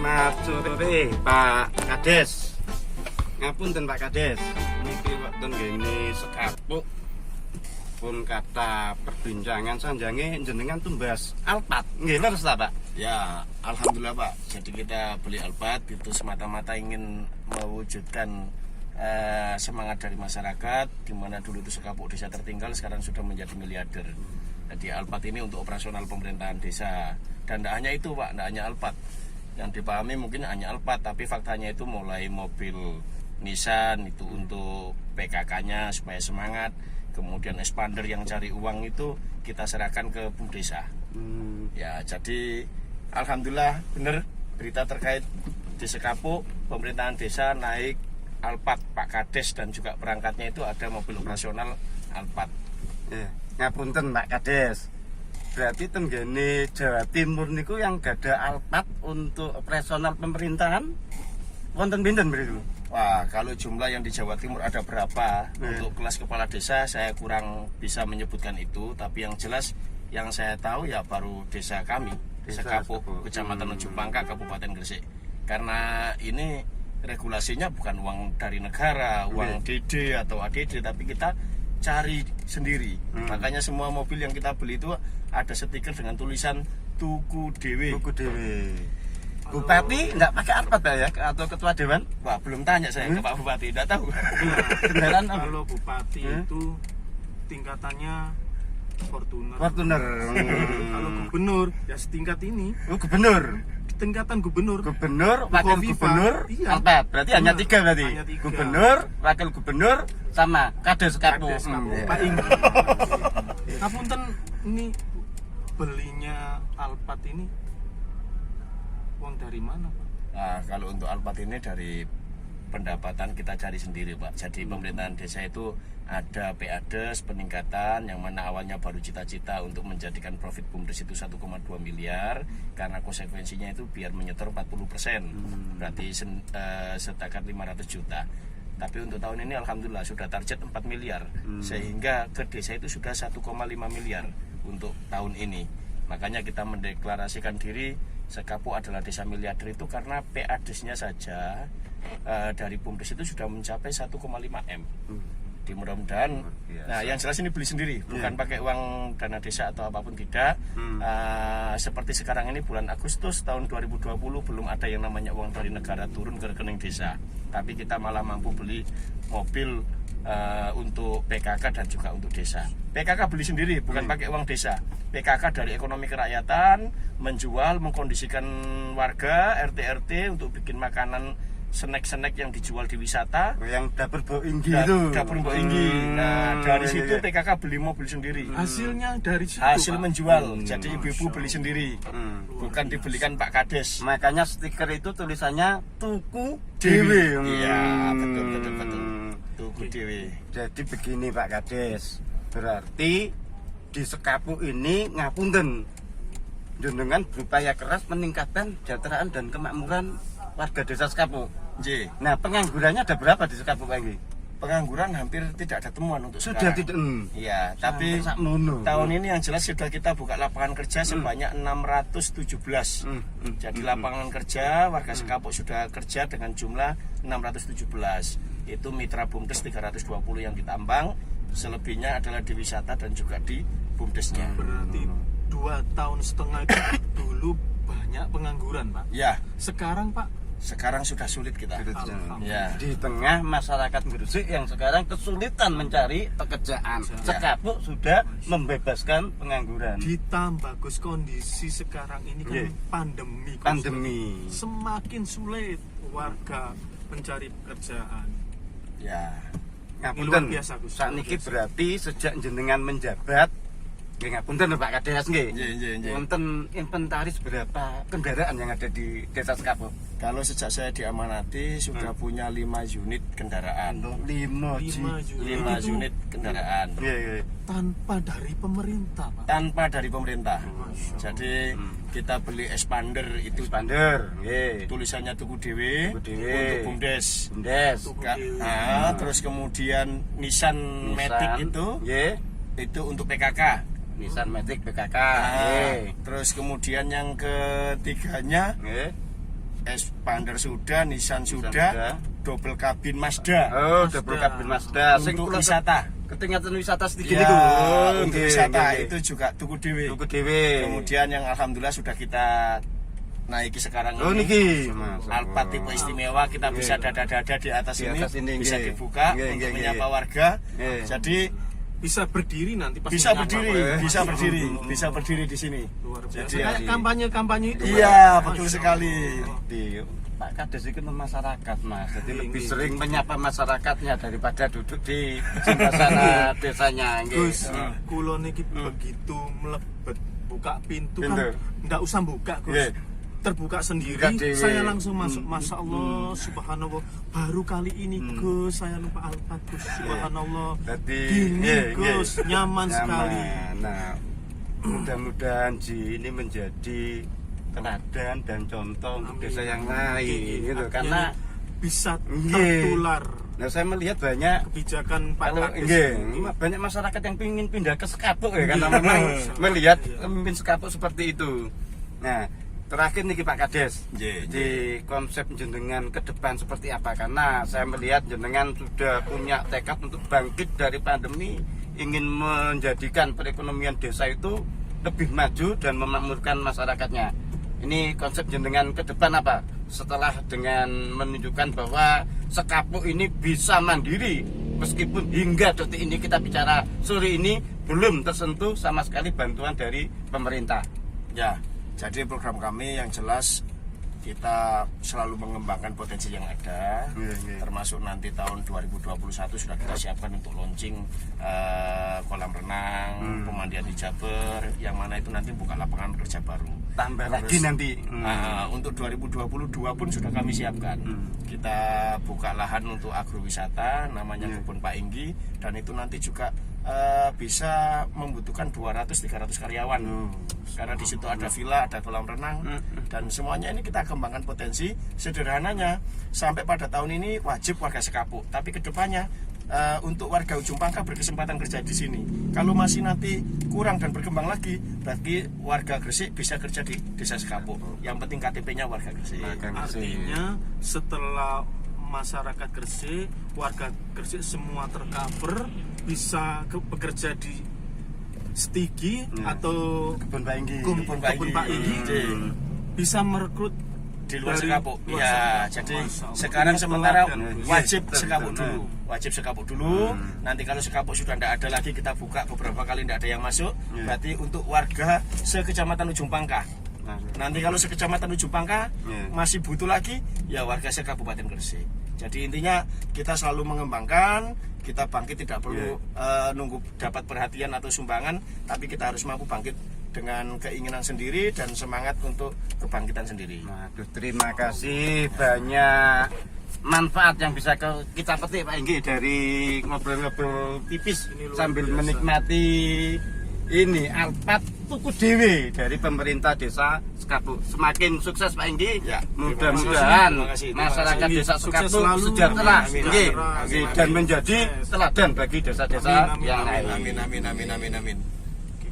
Selamat sore Pak Kades. Ngapunten Pak Kades. Niki wektu ngene sekapuk pun kata perbincangan sanjange jenengan tumbas Alphard. Nggih leres ta, Pak? Ya, alhamdulillah Pak. Jadi kita beli Alphard itu semata-mata ingin mewujudkan semangat dari masyarakat, di mana dulu itu sekapuk desa tertinggal sekarang sudah menjadi miliarder. Jadi Alphard ini untuk operasional pemerintahan desa. Dan tidak hanya itu Pak, tidak hanya Alphard. Yang dipahami mungkin hanya Alphard, tapi faktanya itu mulai mobil Nissan itu untuk PKK-nya supaya semangat. Kemudian expander yang cari uang itu kita serahkan ke Bumdesa. Ya, jadi alhamdulillah benar berita terkait di Sekapuk pemerintahan desa naik Alphard Pak Kades dan juga perangkatnya itu ada mobil operasional Alphard. Ya, ngapunten Pak Kades. Berarti tenggene Jawa Timur niku yang gada Alphard untuk operasional pemerintahan wonten pinten mriku? Wah, kalau jumlah yang di Jawa Timur ada berapa untuk kelas kepala desa saya kurang bisa menyebutkan itu, tapi yang jelas yang saya tahu ya baru desa kami, Desa Sekapuk, Kecamatan Ujung Pangkah, Kabupaten Gresik. Karena ini regulasinya bukan uang dari negara, uang DD atau ADD, tapi kita cari sendiri. Makanya semua mobil yang kita beli itu ada stiker dengan tulisan tuku dewe. Tuku dewe. Bupati enggak pakai Alphard ya atau ketua dewan? Wah, belum tanya saya ke Pak Bupati, enggak tahu. Kendaraan apa? Kalau bupati itu tingkatannya Fortuner. Fortuner. Kalau gubernur ya setingkat ini. Oh, gubernur. Tingkatan gubernur. Gubernur, wakil Bukovifa. gubernur, Iya. Alphard. Berarti hanya Benar. 3 berarti. Hanya 3. Gubernur, wakil gubernur, sama Kades Sekapuk. Kades Sekapuk. Pak Ing. Ngapunten ini belinya Alphard ini uang dari mana, Pak? Nah, kalau untuk Alphard ini dari pendapatan kita cari sendiri Pak. Jadi pemerintahan desa itu ada PADES peningkatan yang mana awalnya baru cita-cita untuk menjadikan profit BUMDes itu 1,2 miliar karena konsekuensinya itu biar menyetor 40%. Berarti setakat 500 juta. Tapi untuk tahun ini alhamdulillah sudah target 4 miliar. Sehingga ke desa itu sudah 1,5 miliar untuk tahun ini. Makanya kita mendeklarasikan diri Sekapuk adalah desa miliarder itu karena PADES-nya saja dari BUMDes itu sudah mencapai 1,5 M. Di mudah-mudahan, nah yang jelas ini beli sendiri, bukan pakai uang dana desa atau apapun tidak. Seperti sekarang ini bulan Agustus tahun 2020 belum ada yang namanya uang dari negara turun ke rekening desa. Tapi kita malah mampu beli mobil untuk PKK dan juga untuk desa. PKK beli sendiri, bukan pakai uang desa. PKK dari ekonomi kerakyatan, menjual, mengkondisikan warga, RT-RT untuk bikin makanan snack-snack yang dijual di wisata. Yang dapur Mbok Inggi itu. Dapur Mbok Inggi. Nah, dari situ PKK beli mobil sendiri. Hasilnya dari situ, Hasil Pak. menjual. Jadi ibu-ibu beli sendiri. Bukan dibelikan Pak Kades. Makanya stiker itu tulisannya tuku dewe. Iya, betul. Tuku dewe. Jadi begini Pak Kades. Berarti di Sekapuk ini ngapunten jenengan berupaya keras meningkatkan kesejahteraan dan kemakmuran warga desa Sekapuk. J. Nah, penganggurannya ada berapa di Sekapuk lagi? Pengangguran hampir tidak ada temuan untuk Sudah sekarang. tidak. Iya, tapi sakmono. tahun ini yang jelas sudah kita buka lapangan kerja sebanyak 617. Jadi lapangan kerja warga Sekapuk sudah kerja dengan jumlah 617. Itu mitra BUMDes 320 yang ditambang, selebihnya adalah di wisata dan juga di BUMDesnya. Berarti 2 tahun setengah itu dulu banyak pengangguran, Pak. Ya, Sekarang, Pak, sekarang sudah sulit kita. Ya. Di tengah masyarakat Gresik yang sekarang kesulitan mencari pekerjaan, Sekapuk sudah membebaskan pengangguran. ditambah Gus kondisi sekarang ini kan Iya. pandemi. Gus. Pandemi. Semakin sulit warga mencari pekerjaan. Ya. Ngapunten, Luar biasa, Gus. sakniki berarti sejak jenengan menjabat, nggih ngapunten Pak Kades nggih. Nggih. Wonten inventaris berapa kendaraan yang ada di Desa Sekapuk? Kalau sejak saya diamanati sudah punya 5 unit kendaraan. 5 5 Itu unit kendaraan. Iya. tanpa dari pemerintah, Pak. Tanpa dari pemerintah. Jadi kita beli expander itu Expander, nggih. tulisannya tuku dewe Tuku dhewe. untuk BUMDes. Bumdes. Terus kemudian Nissan Matic nggih. itu untuk PKK. Nissan Matic PKK. Nah, Nggih. terus kemudian yang ketiganya Nggih. Expander sudah, Nissan sudah. sudah, double kabin Mazda. Oh, double kabin Mazda. Sing Untuk kula wisata. ketinggalan wisata sedikit Ya, itu. untuk nggih, wisata nggih. itu juga tuku dewe. Tuku dhewe. Kemudian yang alhamdulillah sudah kita naiki sekarang Oh ini. niki. Mas. Alphard tipe istimewa, kita Nggih. bisa dada-dada di atas Di ini, atas ini, bisa nggih. dibuka Nggih, untuk nggih, menyapa nggih. warga. Nggih. Jadi Bisa berdiri nanti pas bisa menyapa, berdiri, Pak. bisa berdiri, bisa berdiri di sini. Luar biasa. Jadi Kayak kampanye-kampanye itu. iya, Pak. betul Masya sekali. Di Pak Kades itu masyarakat Mas, jadi Nggih, lebih nggih. sering menyapa masyarakatnya daripada duduk di sana desanya. nggih. Gus, kula niki begitu mlebet buka pintu kan Pintu. ndak usah buka, Gus. Nggih. Terbuka sendiri, Buka dewe. saya langsung masuk. Masya Allah, subhanallah. Baru kali ini Gus, saya lupa Alphard, Gus. Subhanallah. Jadi, Dingin, nggih, Gus, nggih. nyaman sekali. Nah, mudah-mudahan Ji ini menjadi teladan dan contoh untuk Amin. desa yang lain, Nggih, gitu. nggih. Karena Bisa Nggih. tertular nah saya melihat banyak kebijakan Pak kalau Kades. nggih, banyak masyarakat yang ingin pindah ke Sekapuk ya karena memang melihat pemimpin Sekapuk seperti itu. Nah, terakhir nih Pak Kades, Nggih, di konsep jenengan ke depan seperti apa? Karena saya melihat jenengan sudah punya tekad untuk bangkit dari pandemi, ingin menjadikan perekonomian desa itu lebih maju dan memakmurkan masyarakatnya. Ini konsep jenengan ke depan apa? Setelah dengan menunjukkan bahwa Sekapuk ini bisa mandiri, meskipun hingga detik ini kita bicara sore ini belum tersentuh sama sekali bantuan dari pemerintah. Ya, jadi program kami yang jelas kita selalu mengembangkan potensi yang ada, termasuk nanti tahun 2021 sudah kita siapkan untuk launching kolam renang, pemandian hijaber, yang mana itu nanti buka lapangan kerja baru. Tambah Terus, lagi nanti. untuk 2022 pun sudah kami siapkan. Kita buka lahan untuk agrowisata, namanya Kebun Pak Inggi, dan itu nanti juga bisa membutuhkan 200-300 karyawan. Karena di situ ada villa, ada kolam renang, dan semuanya ini kita kembangkan potensi. Sederhananya sampai pada tahun ini wajib warga Sekapuk, tapi kedepannya untuk warga Ujung Pangkah berkesempatan kerja di sini. Kalau masih nanti kurang dan berkembang lagi, berarti warga Gresik bisa kerja di desa Sekapuk. Yang penting KTP-nya warga Gresik. Artinya setelah masyarakat Gresik, warga Gresik semua tercover, bisa bekerja di Stigi atau Kebun Pak Inggi. Kebun Pak Kebun Pak Inggi, bisa merekrut di luar dari Sekapuk. luar Ya, Sekapuk. jadi Masya Allah. sekarang Ini sementara teladan. wajib Iya, Sekapuk betul. dulu. Wajib Sekapuk dulu. Nanti kalau Sekapuk sudah tidak ada lagi, kita buka beberapa kali tidak ada yang masuk. Berarti untuk warga sekecamatan Ujung Pangkah. Nanti kalau sekecamatan Ujung Pangkah masih butuh lagi, ya warga sekabupaten Gresik. Jadi intinya kita selalu mengembangkan, kita bangkit tidak perlu nunggu dapat perhatian atau sumbangan, tapi kita harus mampu bangkit dengan keinginan sendiri dan semangat untuk kebangkitan sendiri. Waduh, terima kasih banyak manfaat yang bisa kita petik Pak Inggi dari ngobrol-ngobrol tipis Ini luar sambil biasa. menikmati ini Alphard tuku dewe dari pemerintah desa Sekapuk. Semakin sukses Pak Inggi. Ya, mudah-mudahan terima kasih. masyarakat desa Sukses Sekapuk selalu. sejahtera Amin, Inggi. amin, Nggih, amin, dan amin. menjadi teladan bagi desa-desa Amin, amin, yang amin, lain. Amin amin amin amin amin.